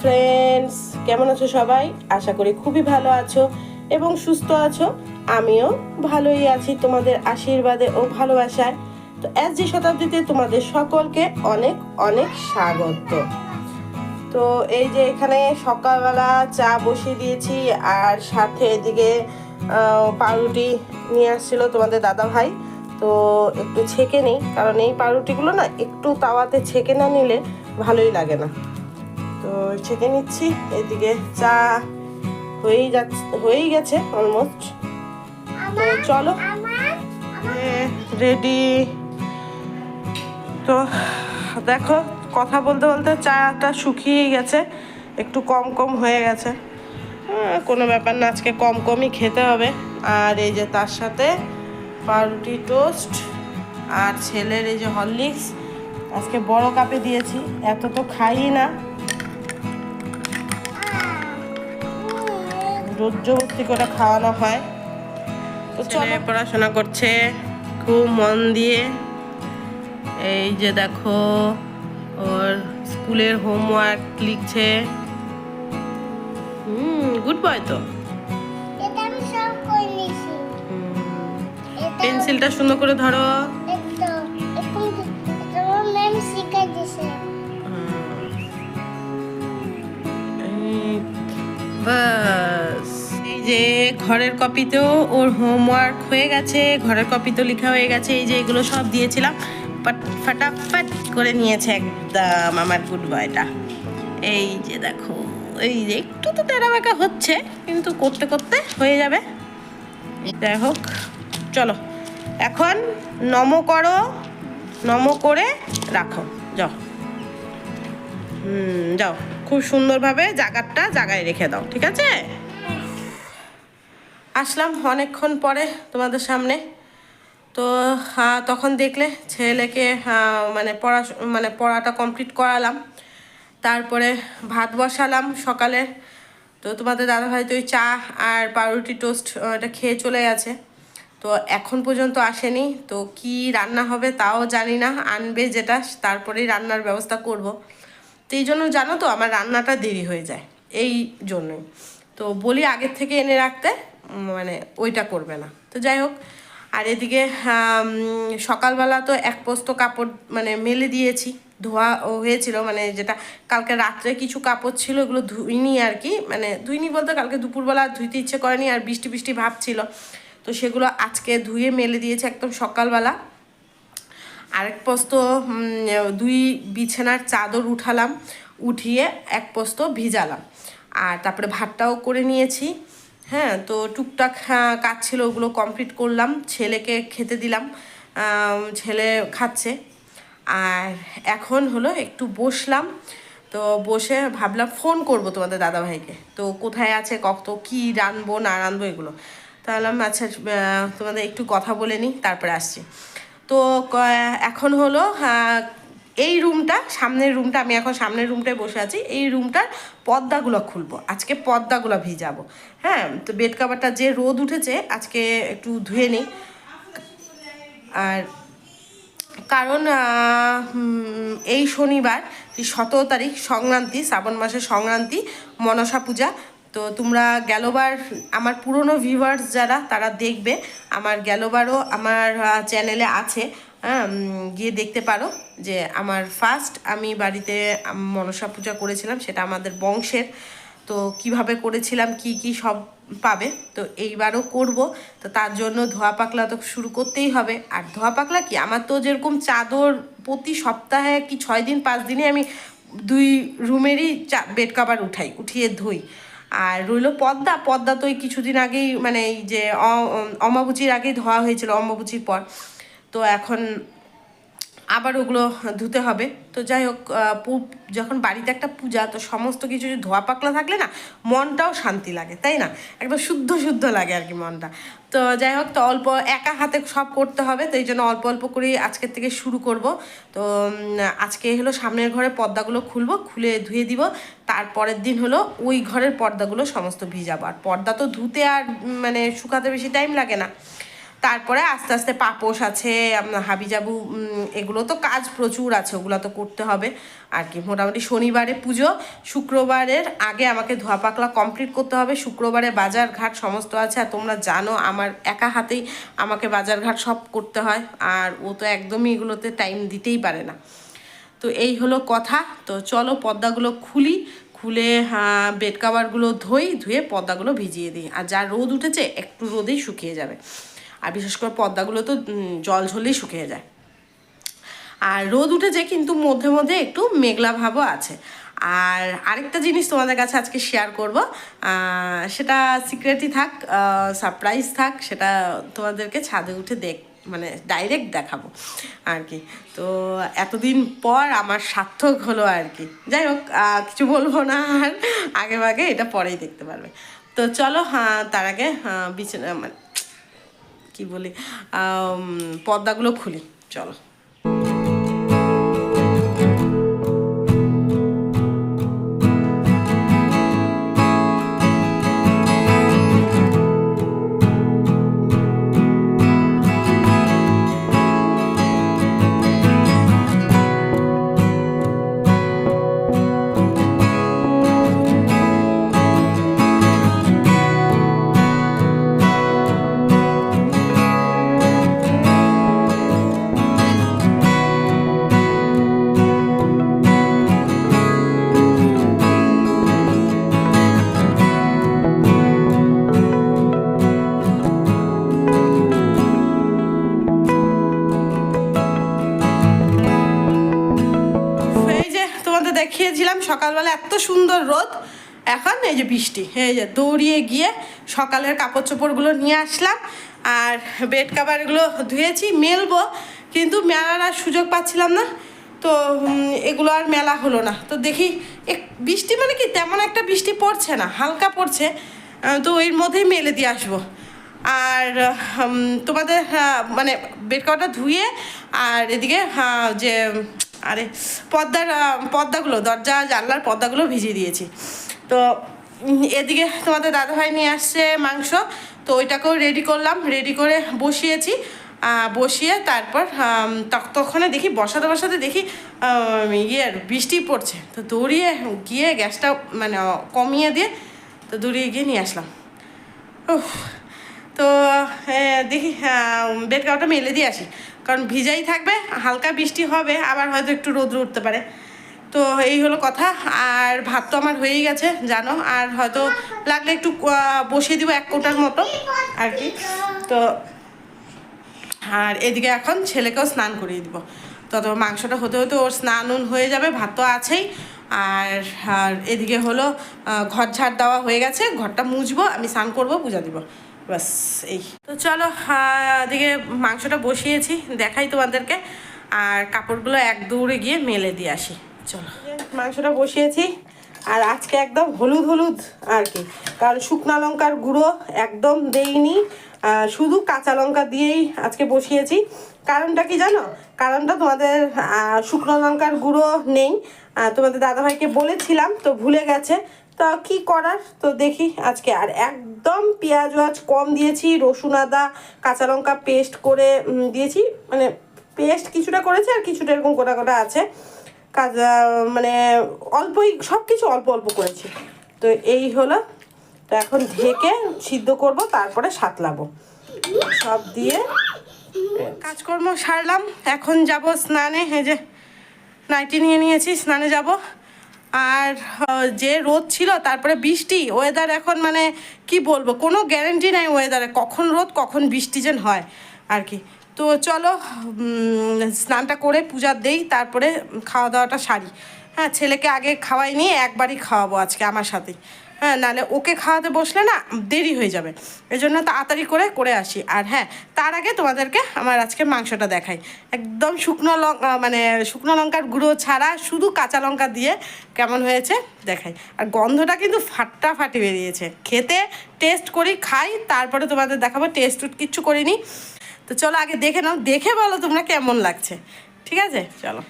Friends, কেমন আছো সবাই? আশা করি খুবই ভালো আছো এবং সুস্থ আছো। আমিও ভালোই আছি তোমাদের আশীর্বাদে ও ভালোবাসায়। তো এসজি শতাব্দীতে তোমাদের সকলকে অনেক অনেক স্বাগত। তো এই যে এখানে সকালবেলা চা বসিয়ে দিয়েছি, আর সাথে এদিকে পাউরুটি নিয়ে আসছিল তোমাদের দাদা ভাই। তো একটু ছেঁকে নেই, কারণ এই পাউরুটিগুলো না একটু তাওয়াতে ছেঁকে না নিলে ভালোই লাগে না। তো ছেঁকে নিচ্ছি। এদিকে চা হয়েই গেছে অলমোস্ট। তো চলো রেডি। তো দেখো, কথা বলতে বলতে চাটা শুকিয়েই গেছে, একটু কম কম হয়ে গেছে। কোনো ব্যাপার না, আজকে কম কমই খেতে হবে। আর এই যে তার সাথে পাউরুটি টোস্ট আর ছেলের এই যে হরলিক্স, আজকে বড় কাপে দিয়েছি, এত তো খাই না, জোরজবস্তি করে খাওয়ানো হয়। তো ছেলে পড়াশোনা করছে খুব মন দিয়ে। এই যে দেখো, ওর স্কুলের হোমওয়ার্ক লিখছে। গুড বয় তো। পেন্সিলটা সুন্দর করে ধরো। বাস, এই যে ঘরের কপিতেও ওর হোমওয়ার্ক হয়ে গেছে, ঘরের কপিতেও লেখা হয়ে গেছে। এই যে এগুলো সব দিয়েছিলাম, ফাটাফাট করে নিয়েছে একদম আমার গুড বয়টা। এই যে দেখো, এই যে একটু তো তেরা বেঁকা হচ্ছে, কিন্তু করতে করতে হয়ে যাবে। যাই হোক, চলো এখন নমো করো, নমো করে রাখো। যাও, যাও, খুব সুন্দরভাবে জায়গায় রেখে দাও, ঠিক আছে? আসলাম অনেকক্ষণ পরে তোমাদের সামনে। তো তখন দেখলে ছেলেকে পড়াটা কমপ্লিট করালাম, তারপরে ভাত বসালাম সকালে। তো তোমাদের দাদাভাই তো ওই চা আর পাউরুটি টোস্ট এটা খেয়ে চলে গেছে। তো এখন পর্যন্ত আসেনি, তো কি রান্না হবে তাও জানি না। আনবে যেটা, তারপরেই রান্নার ব্যবস্থা করব। তো এই জন্য জানো তো, আমার রান্নাটা দেরি হয়ে যায় এই জন্যই। তো বলি আগের থেকে এনে রাখতে, মানে ওইটা করবে না। তো যাই হোক, আর এদিকে সকালবেলা তো এক পোস্ত কাপড় মেলে দিয়েছি, ধোয়া হয়েছিল, যেটা কালকে রাত্রে কিছু কাপড় ছিল, ওগুলো ধুইনি আর কি। ধুইনি বলতে কালকে দুপুরবেলা ধুইতে ইচ্ছে করেনি, আর বৃষ্টি বৃষ্টি ভাব ছিল। তো সেগুলো আজকে ধুয়ে মেলে দিয়েছে একদম সকালবেলা। আরেক পোস্ত দুই বিছানার চাদর উঠালাম, উঠিয়ে এক পোস্ত ভিজালাম, আর তারপরে ভাতটাও করে নিয়েছি। হ্যাঁ, তো টুকটাক কাজ ছিল, ওগুলো কমপ্লিট করলাম, ছেলেকে খেতে দিলাম, ছেলে খাচ্ছে। আর এখন হলো একটু বসলাম, তো বসে ভাবলাম ফোন করব তোমাদের দাদাভাইকে। তো কোথায় আছে, কত কি রানবো না রানবো এগুলো, তাহলে আচ্ছা তোমাদের একটু কথা বলে নিই, তারপরে আসছি। তো এখন হলো এই রুমটা, সামনের রুমটা, আমি এখন সামনের রুমটায় বসে আছি। এই রুমটার পর্দাগুলো খুলবো আজকে, পর্দাগুলো ভিজাবো। হ্যাঁ, তো বেড কাভারটা যে রোদ উঠেছে আজকে একটু ধুয়ে নিই। আর কারণ এই শনিবার 17 তারিখ সংক্রান্তি, শ্রাবণ মাসের সংক্রান্তি, মনসা পূজা। তো তোমরা গেলবার আমার পুরনো ভিউয়ার্স যারা, তারা দেখবে, আমার গেলবারও আমার চ্যানেলে আছে, গিয়ে দেখতে পারো যে আমার ফার্স্ট আমি বাড়িতে মনসা পূজা করেছিলাম, সেটা আমাদের বংশের। তো কিভাবে করেছিলাম কি কি সব পাবে। তো এইবারও করব, তো তার জন্য ধোয়া পাকলা তো শুরু করতেই হবে। আর ধোয়া পাকলা কি, আমার তো যেরকম চাদর প্রতি সপ্তাহে কি 6 দিন 5 দিনে আমি 2 রুমেরই বেড কাভার উঠিয়ে ধুই। আর রইলো পর্দা তো এই কিছুদিন আগেই, এই যে অমাবুচির আগেই ধোয়া হয়েছিল, অমাবুচির পর। তো এখন আবার ওগুলো ধুতে হবে। তো যাই হোক, যখন বাড়িতে একটা পূজা, তো সমস্ত কিছু ধোয়া পাকলা থাকলে না মনটাও শান্তি লাগে, তাই না? একদম শুদ্ধ শুদ্ধ লাগে আর কি মনটা। তো যাই হোক, তো অল্প একা হাতে সব করতে হবে, তো এই জন্য অল্প অল্প করেই আজকের থেকে শুরু করব। তো আজকে হলো সামনের ঘরের পর্দাগুলো খুলবো, খুলে ধুয়ে দিব। তারপরের দিন হলো ওই ঘরের পর্দাগুলো সমস্ত ভিজাবো। আর পর্দা তো ধুতে আর শুকাতে বেশি টাইম লাগে না। তারপরে আস্তে আস্তে পাপোশ আছে, হাবিজাবু, এগুলো তো কাজ প্রচুর আছে, ওগুলো তো করতে হবে আর কি। মোটামুটি শনিবারে পুজো, শুক্রবারের আগে আমাকে ধোয়া পাকলা কমপ্লিট করতে হবে। শুক্রবারে বাজার ঘাট সমস্ত আছে, আর তোমরা জানো আমার একা হাতেই আমাকে বাজার ঘাট সব করতে হয়, আর ও তো একদমই এগুলোতে টাইম দিতেই পারে না। তো এই হলো কথা। তো চলো পর্দাগুলো খুলি, খুলে বেড কাভারগুলো ধুয়ে পর্দাগুলো ভিজিয়ে দিই। আর যা রোদ উঠেছে একটু রোদেই শুকিয়ে যাবে, আর বিশেষ করে পর্দাগুলো তো জল ঝরলেই শুকিয়ে যায়। আর রোদ উঠেছে কিন্তু মধ্যে মধ্যে একটু মেঘলা ভাবও আছে। আর আরেকটা জিনিস তোমাদের কাছে আজকে শেয়ার করব, সেটা সিক্রেটই থাক, সারপ্রাইজ থাক, সেটা তোমাদেরকে ছাদে উঠে মানে ডাইরেক্ট দেখাবো আর কি। তো এতদিন পর আমার সার্থক হলো আর কি। যাই হোক, কিছু বলবো না আর, আগে ভাগে এটা পরেই দেখতে পারবে। তো চলো, তার আগে বিছানা মানে কি বলি, পর্দাগুলো খুলি, চলো। দেখিয়েছিলাম সকালবেলা এত সুন্দর রোদ, এখন এই যে বৃষ্টি, এই যে দৌড়িয়ে গিয়ে সকালের কাপড় চোপড়গুলো নিয়ে আসলাম, আর বেড কাভারগুলো ধুয়েছি, মেলবো কিন্তু মেলার আর সুযোগ পাচ্ছিলাম না। তো এগুলো আর মেলা হলো না। তো দেখি বৃষ্টি মানে কি তেমন একটা বৃষ্টি পড়ছে না, হালকা পড়ছে, তো এর মধ্যেই মেলে দিয়ে আসবো। আর তোমাদের মানে বেড কাভারটা ধুয়ে, আর এদিকে যে আরে পর্দাগুলো, দরজা জানলার পর্দাগুলো ভিজিয়ে দিয়েছি। তো এদিকে তোমাদের দাদাভাই নিয়ে আসছে মাংস, তো ওইটাকেও রেডি করলাম, রেডি করে বসিয়েছি। বসিয়ে তারপর তখনই দেখি বসাতে দেখি বৃষ্টি পড়ছে। তো দৌড়িয়ে গিয়ে গ্যাসটা মানে কমিয়ে দিয়ে তো দৌড়িয়ে গিয়ে নিয়ে আসলাম। তো দেখি বেড কাভারটা মেলে দিয়ে আসি, কারণ ভিজাই থাকবে, হালকা বৃষ্টি হবে, আবার হয়তো একটু রোদ উঠতে পারে। তো এই হলো কথা। আর ভাত তো আমার হয়েই গেছে জানো, আর হয়তো লাগলে একটু বসিয়ে দিব 1 কোটার মতো আর কি। তো আর এদিকে এখন ছেলেকেও স্নান করিয়ে দিব, তত মাংসটা হতে হতে ওর স্নান হয়ে যাবে, ভাত তো আছেই। আর এদিকে হলো ঘর ঝাড় দেওয়া হয়ে গেছে, ঘরটা মুছবো, আমি স্নান করবো, পূজা দিব, বাস এই। তো চলো, এদিকে মাংসটা বসিয়েছি, দেখাই তোমাদেরকে, আর কাপড়গুলো এক দৌড়ে গিয়ে মেলে দিয়ে আসি। চলো, মাংসটা বসিয়েছি, আর আজকে একদম হলুদ আর কি, কারণ শুকনো লঙ্কার গুঁড়ো একদম দেইনি, শুধু কাঁচা লঙ্কা দিয়েই আজকে বসিয়েছি। কারণটা কি জানো? কারণটা তোমাদের শুকনো লঙ্কার গুঁড়ো নেই, তোমাদের দাদাভাইকে বলেছিলাম তো ভুলে গেছে, তো কি করার। তো দেখি আজকে আর একদম পেঁয়াজ কম দিয়েছি, রসুন আদা কাঁচা লঙ্কা পেস্ট করে দিয়েছি, মানে পেস্ট কিছুটা করেছে আর কিছুটা এরকম গোটা আছে, কাজা মানে অল্পই, সব কিছু অল্প করেছি। তো এই হলো। তো এখন ঢেকে সিদ্ধ করব, তারপরে সাতলাবো সব দিয়ে। কাজকর্ম সারলাম, এখন যাব স্নানে। এই যে নাইটি নিয়ে নিয়েছি, স্নানে যাব। আর যে রোদ ছিল তারপরে বৃষ্টি, ওয়েদার এখন মানে কি বলবো, কোনো গ্যারেন্টি নাই ওয়েদারে, কখন রোদ কখন বৃষ্টি যেন হয় আর কি। তো চলো স্নানটা করে পূজা দেই, তারপরে খাওয়া দাওয়াটা সারি। হ্যাঁ, ছেলেকে আগে খাওয়াই নিয়ে একবারই খাওয়াবো আজকে আমার সাথেই, হ্যাঁ, নাহলে ওকে খাওয়াতে বসলে না দেরি হয়ে যাবে, এই জন্য তাড়াতাড়ি করে আসি। আর হ্যাঁ, তার আগে তোমাদেরকে আমার আজকে মাংসটা দেখাই, একদম শুকনো লঙ্কার গুঁড়ো ছাড়া শুধু কাঁচা লঙ্কা দিয়ে কেমন হয়েছে দেখাই। আর গন্ধটা কিন্তু ফাটাফাটি বেরিয়েছে, খেতে টেস্ট করি, খাই, তারপরে তোমাদের দেখাবো। টেস্ট কিচ্ছু করিনি। তো চলো আগে দেখে নাও, দেখে বলো তোমরা কেমন লাগছে, ঠিক আছে? চলো,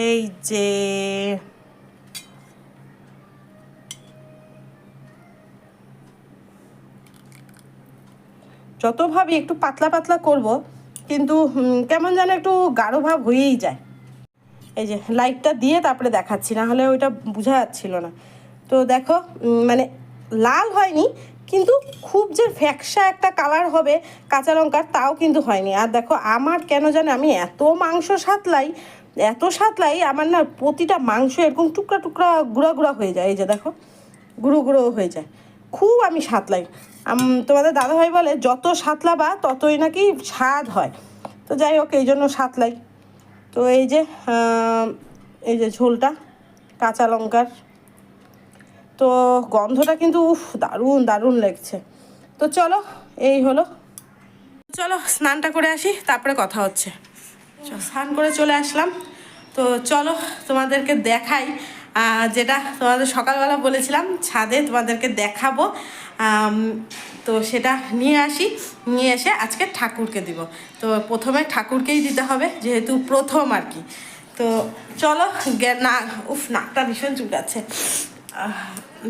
এই যে যত ভাবি একটু পাতলা পাতলা করব, কিন্তু কেমন যেন একটু গাঢ় ভাব হয়েই যায়। এই যে লাইটটা দিয়ে তারপরে দেখাচ্ছি, না হলে ওইটা বোঝা যাচ্ছিল না। তো দেখো মানে লাল হয়নি, কিন্তু খুব যে ফ্যাকসা একটা কালার হবে কাঁচা লঙ্কার তাও কিন্তু হয়নি। আর দেখো আমার কেন জানে আমি এত মাংস সাতলাই আমার না প্রতিটা মাংস এরকম টুকরা টুকরা গুঁড়া গুঁড়া হয়ে যায়। এই যে দেখো গুঁড়ো গুঁড়ো হয়ে যায়, খুব আমি সাতলাই। তোমাদের দাদাভাই বলে যত সাতলাবা ততই নাকি স্বাদ হয়। তো যাই হোক এই জন্য সাতলাই। তো এই যে ঝোলটা কাঁচা লঙ্কার, তো গন্ধটা কিন্তু দারুণ দারুণ লাগছে। তো চলো এই হলো, চলো স্নানটা করে আসি তারপরে কথা হচ্ছে। স্নান করে চলে আসলাম। তো চলো তোমাদেরকে দেখাই, যেটা তোমাদের সকালবেলা বলেছিলাম ছাদে তোমাদেরকে দেখাবো, তো সেটা নিয়ে আসি, নিয়ে এসে আজকে ঠাকুরকে দিব। তো প্রথমে ঠাকুরকেই দিতে হবে যেহেতু প্রথম আর কি। তো চলো না, নাকটা ভীষণ চুলকাচ্ছে।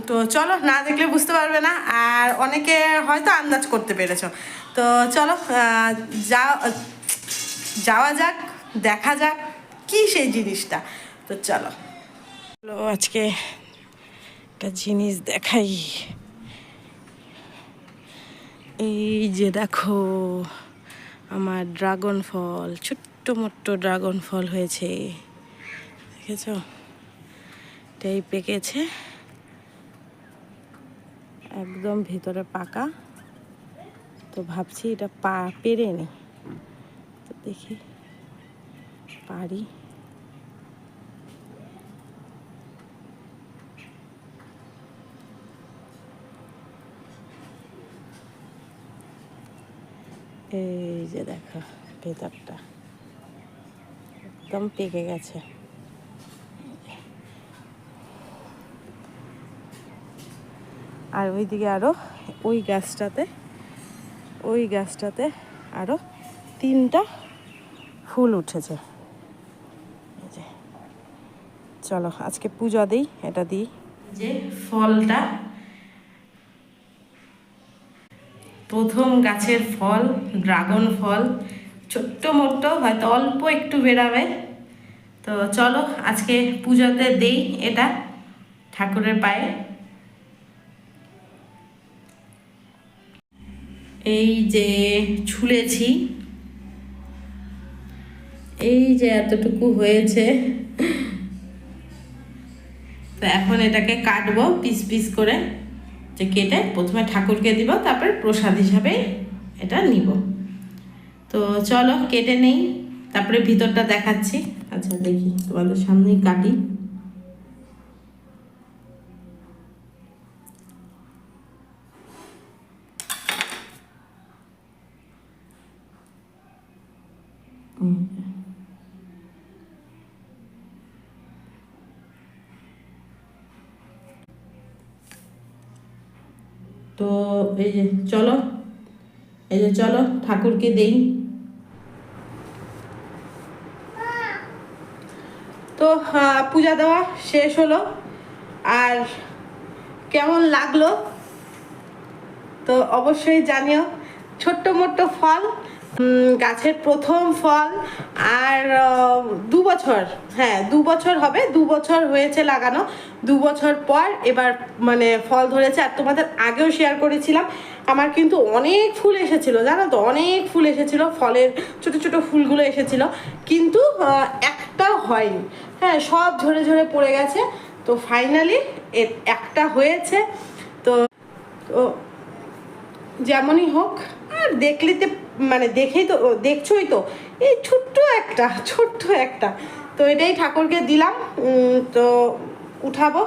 তো চলো, না দেখলে বুঝতে পারবে না, আর অনেকে হয়তো আন্দাজ করতে পেরেছো। তো চলো যাওয়া যাক, দেখা যাক কি সেই জিনিসটা। তো চলো আজকে একটা জিনিস দেখাই। এই যে দেখো আমার ড্রাগন ফল, ছোট্ট মোট্ট ড্রাগন ফল হয়েছে, দেখেছ? এটাই পেকেছে, একদম ভিতরে পাকা। তো ভাবছি এটা পেরে নি, তো দেখি পারি। এই যে দেখো ভেতরটা একদম পেকে গেছে। আর ওইদিকে আরো ওই গাছটাতে আরো 3টা ফুল উঠেছে। চলো আজকে পূজা দিই, এটা দিই। যে ফলটা প্রথম গাছের ফল, ড্রাগন ফল, ছোট্ট মোট্ট, হয়তো অল্প একটু বেরাবে। তো চলো আজকে পূজাতে দেই এটা ঠাকুরের পায়ে। এই যে ছুলেছি, এই যে এতটুকু হয়েছে। তো এখন এটাকে কাটবো পিস পিস করে, যে কেটে প্রথমে ঠাকুরকে দিব, তারপর প্রসাদ হিসাবে এটা নিব। তো চলো কেটে নেই, তারপরে ভিতরটা দেখাচ্ছি। আচ্ছা দেখি তোমাদের সামনেই কাটি। তো এই যে চলো ঠাকুরকে দেই। তো পূজা দেওয়া শেষ হলো, আর কেমন লাগলো তো অবশ্যই জানিও। ছোট্ট মোট্ট ফল, গাছের প্রথম ফল, আর 2 বছর, হ্যাঁ 2 বছর হবে, 2 বছর হয়েছে লাগানো। 2 বছর পর এবার মানে ফল ধরেছে। আর তোমাদের আগেও শেয়ার করেছিলাম আমার কিন্তু অনেক ফুল এসেছিলো, জানো তো, অনেক ফুল এসেছিলো, ফলের ছোট ছোট ফুলগুলো এসেছিলো, কিন্তু একটাও হয়নি। হ্যাঁ সব ঝরে ঝরে পড়ে গেছে। তো ফাইনালি একটা হয়েছে। তো তো যেমনই হোক, আর দেখলিতে মানে দেখেই তো, দেখছোই তো, এই ছোট্ট একটা। তো এটাই ঠাকুরকে দিলাম। তো উঠাবো,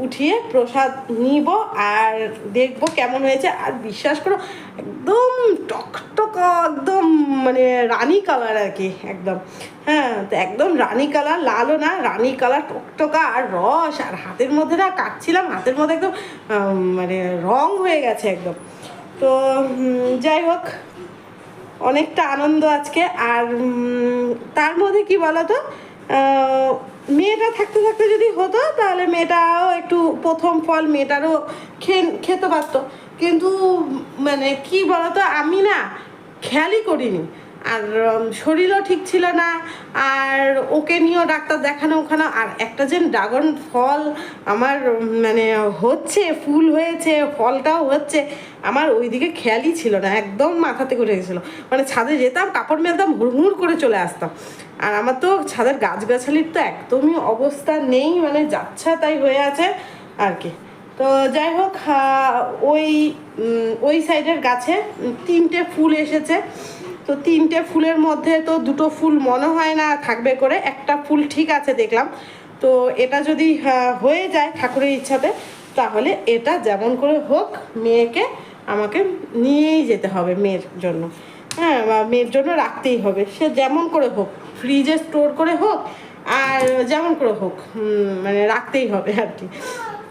উঠিয়ে প্রসাদ নিব আর দেখবো কেমন হয়েছে। আর বিশ্বাস করো একদম টকটকা, একদম মানে রানী কালার আর কি, একদম। হ্যাঁ তো একদম রানী কালার, লালও না, রানী কালার, টকটকা, আর রস। আর হাতের মধ্যে না কাটছিলাম, হাতের মধ্যে একদম মানে রং হয়ে গেছে একদম। তো যাই হোক অনেকটা আনন্দ আজকে। আর তার মধ্যে কি বলতো, মেয়েটা থাকতে থাকতে যদি হতো তাহলে মেয়েটাও একটু প্রথম ফল মেয়েটারও খেতে পারতো। কিন্তু মানে কি বলতো, আমি না খেয়ালই করিনি। আর শরীরও ঠিক ছিল না, আর ওকে নিয়েও ডাক্তার দেখানো ওখানে। আর একটা যে ড্রাগন ফল আমার মানে হচ্ছে, ফুল হয়েছে, ফলটাও হচ্ছে, আমার ওইদিকে খেয়ালই ছিল না, একদম মাথা থেকে উঠে গেছিলো। মানে ছাদে যেতাম, কাপড় মেলতাম, হুড়মুড় করে চলে আসতাম। আর আমার তো ছাদের গাছগাছালির তো একদমই অবস্থা নেই, মানে যাচ্ছা তাই হয়ে আছে আর কি। তো যাই হোক, ওই সাইডের গাছে 3টে ফুল এসেছে। তো 3টে ফুলের মধ্যে তো 2টো ফুল মনে হয় না থাকবে করে, একটা ফুল ঠিক আছে দেখলাম। তো এটা যদি হয়ে যায় ঠাকুরের ইচ্ছাতে, তাহলে এটা যেমন করে হোক মেয়েকে আমাকে নিয়েই যেতে হবে, মেয়ের জন্য। হ্যাঁ, মেয়ের জন্য রাখতেই হবে, সে যেমন করে হোক, ফ্রিজে স্টোর করে হোক আর যেমন করে হোক, মানে রাখতেই হবে আর কি।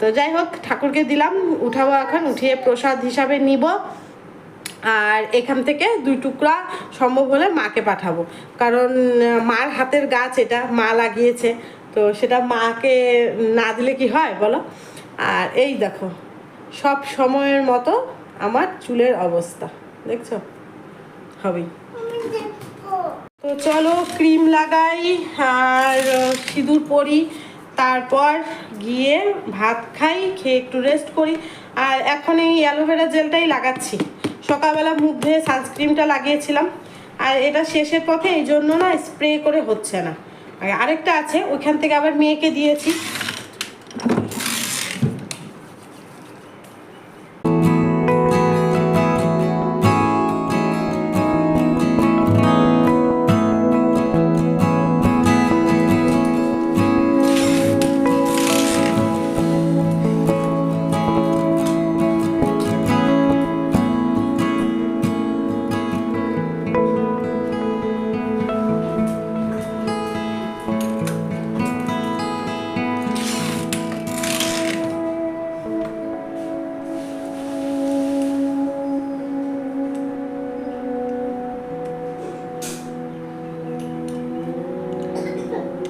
তো যাই হোক, ঠাকুরকে দিলাম, উঠাবো এখন, উঠিয়ে প্রসাদ হিসাবে নিব। আর এখান থেকে 2 টুকরা সম্ভব হলে মাকে পাঠাবো, কারণ মার হাতের গাছ, এটা মা লাগিয়েছে, তো সেটা মাকে না দিলে কি হয় বলো। আর এই দেখো, সব সময়ের মতো আমার চুলের অবস্থা দেখছো, হবেই। তো চলো ক্রিম লাগাই আর সিঁদুর পরি, তারপর গিয়ে ভাত খাই, খেয়ে একটু রেস্ট করি। আর এখন এই অ্যালোভেরা জেলটাই লাগাচ্ছি, সকালবেলা মুখ ধুয়ে সানস্ক্রিনটা লাগিয়েছিলাম। আর এটা শেষের পথে, এই জন্য না স্প্রে করে হচ্ছে না। আরেকটা আছে, ওইখান থেকে আবার মেয়েকে দিয়েছি।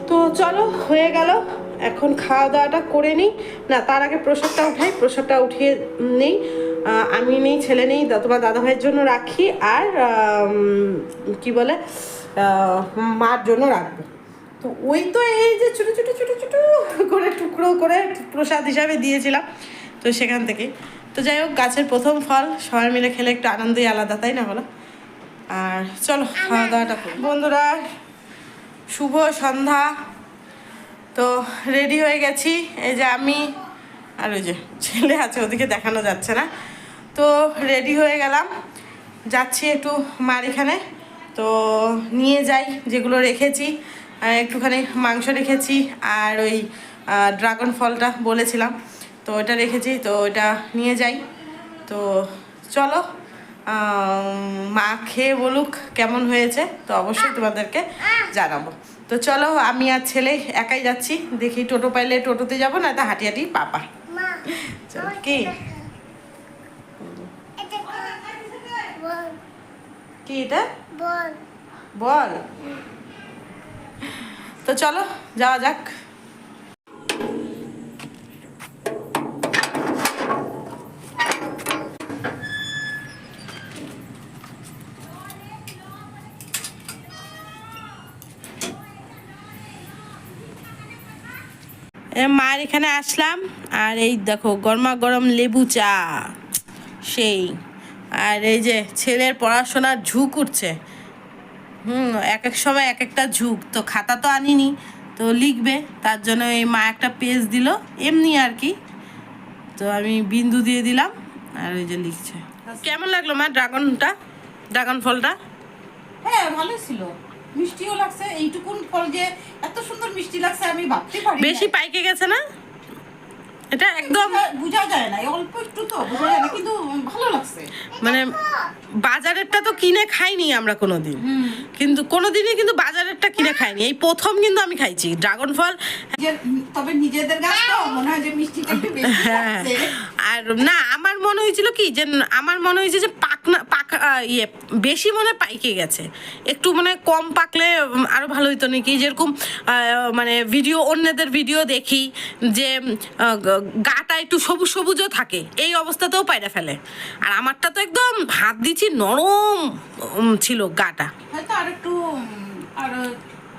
তো চলো, হয়ে গেল, এখন খাওয়া দাওয়াটা করে নিই। না, তার আগে প্রসাদটা উঠাই, প্রসাদটা উঠিয়ে নেই। আমি নেই, ছেলে নেই, তোমার দাদাভাইয়ের জন্য রাখি, আর কি বলে মার জন্য রাখবো। তো ওই তো এই যে ছোটো ছোটো ছোটো ছোটো করে টুকরো করে প্রসাদ হিসাবে দিয়েছিলাম, তো সেখান থেকে। তো যাই হোক, গাছের প্রথম ফল, সবাই মিলে খেলে একটু আনন্দই আলাদা, তাই না বলো। আর চলো খাওয়া দাওয়াটা করি। বন্ধুরা, শুভ সন্ধ্যা। তো রেডি হয়ে গেছি, এই যে আমি আর ওই যে ছেলে আছে, ওদিকে দেখানো যাচ্ছে না। তো রেডি হয়ে গেলাম, যাচ্ছি একটু মার এখানে। তো নিয়ে যাই যেগুলো রেখেছি, একটুখানি মাংস রেখেছি, আর ওই ড্রাগন ফলটা বলেছিলাম, তো ওটা রেখেছি, তো ওটা নিয়ে যাই। তো চলো, মা খেয়ে বলুক কেমন হয়েছে, তো অবশ্যই তোমাদেরকে জানাবো। তো চলো, আমি আর ছেলে একাই যাচ্ছি, দেখি টোটো পাইলে টোটোতে যাবো, না তা হাঁটি হাঁটি পাপা। চলো, কি কি এটা বল। তো চলো যাওয়া যাক। মার এখানে আসলাম, আর এই দেখো গরমা গরম লেবু চা সেই। আর এই যে ছেলের পড়াশোনার ঝুঁক উঠছে, এক এক সময় এক একটা ঝুঁক। তো খাতা তো আনিনি, তো লিখবে, তার জন্য এই মা একটা পেজ দিল এমনি আর কি। তো আমি বিন্দু দিয়ে দিলাম, আর ওই যে লিখছে। কেমন লাগলো মা ড্রাগন ফলটা? হ্যাঁ, ভালো ছিল, মিষ্টিও লাগছে। এইটুকুন ফল যে এত সুন্দর মিষ্টি লাগছে আমি ভাবতে পারি। বেশি পাইকে গেছে না? এটা একদম বোঝা যায় না, অল্প একটু তো বোঝা যায় না, কিন্তু ভালো লাগছে। মানে বাজারেরটা তো কিনে খাইনি আমরা কোনোদিন, কিন্তু কোনোদিনই কিন্তু বাজারেরটা কিনে খাইনি, এই প্রথম কিন্তু আমি খাইছি ড্রাগন ফল। তবে নিজেদের গাছ তো মনে হয় যে মিষ্টিটা একটু বেশি লাগছে। আর না, আমার মনে হয়েছিল কি যে, আমার মনে হয়েছে যে পাকা ইয়ে বেশি মনে পাইকে গেছে, একটু মানে কম পাকলে আরও ভালো হতো নাকি। যেরকম মানে ভিডিও, অন্যদের ভিডিও দেখি যে গাটা একটু সবুজ সবুজও থাকে, এই অবস্থাতেও পায়রা ফেলে। আর আমারটা তো একদম হাত দিচ্ছি নরম ছিল গাটা। হয়তো আর একটু আর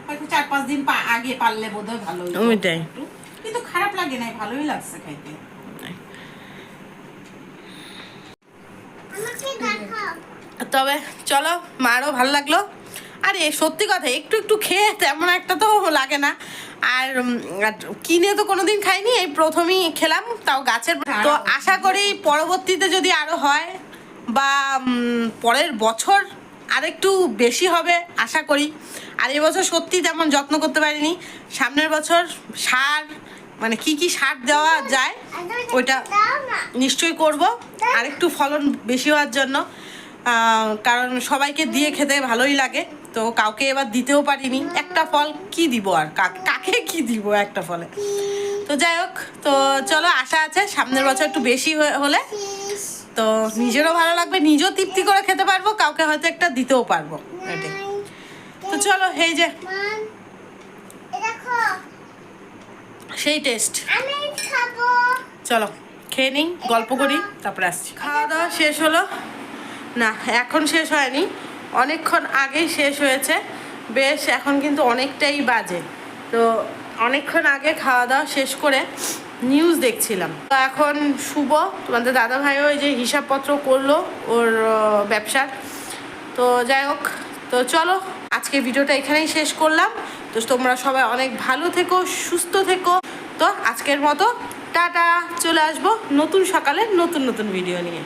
হয়তো 4-5 দিন আগে পারলে বোধহয় ভালো হতো ওইটাই। একটু। কিন্তু খারাপ লাগে না, ভালোই লাগছে খাইতে। তবে চলো, মারও ভালো লাগলো। আরে সত্যি কথা, একটু একটু খেয়ে তেমন একটা তো লাগে না। আর কিনে তো কোনোদিন খাইনি, এই প্রথমেই খেলাম, তাও গাছের। তো আশা করি পরবর্তীতে যদি আরও হয় বা পরের বছর আরেকটু বেশি হবে আশা করি। আর এবছর সত্যি তেমন যত্ন করতে পারিনি। সামনের বছর সার, মানে কি কি সার দেওয়া যায় ওইটা নিশ্চয়ই করব, আরেকটু ফলন বেশি হওয়ার জন্য। কারণ সবাইকে দিয়ে খেতে ভালোই লাগে, তো কাউকে এবার দিতেও পারিনি। একটা ফল কি দিব আর কাকে কি দিব একটা ফলে। তো যাই হোক, তো চলো, আশা আছে সামনের বছর একটু বেশি হলে তো নিজেরও ভালো লাগবে, নিজেও তৃপ্তি করে খেতে পারবো, কাউকে হয়তো একটা দিতেও পারবো এটাই। তো চলো, এই যে সেই টেস্ট, চলো খেয়ে নিই, গল্প করি, তারপরে আসছি। খাওয়া দাওয়া শেষ হলো না, এখন শেষ হয়নি, অনেকক্ষণ আগেই শেষ হয়েছে। বেশ এখন কিন্তু অনেকটাই বাজে, তো অনেকক্ষণ আগে খাওয়া দাওয়া শেষ করে নিউজ দেখছিলাম। তো এখন শুভ, তোমাদের দাদা ভাইও এই যে হিসাবপত্র করলো ওর ব্যবসার। তো যাই হোক, তো চলো আজকে ভিডিওটা এখানেই শেষ করলাম। তো তোমরা সবাই অনেক ভালো থেকো, সুস্থ থেকো। তো আজকের মতো টাটা, চলে আসবো নতুন সকালে নতুন নতুন ভিডিও নিয়ে।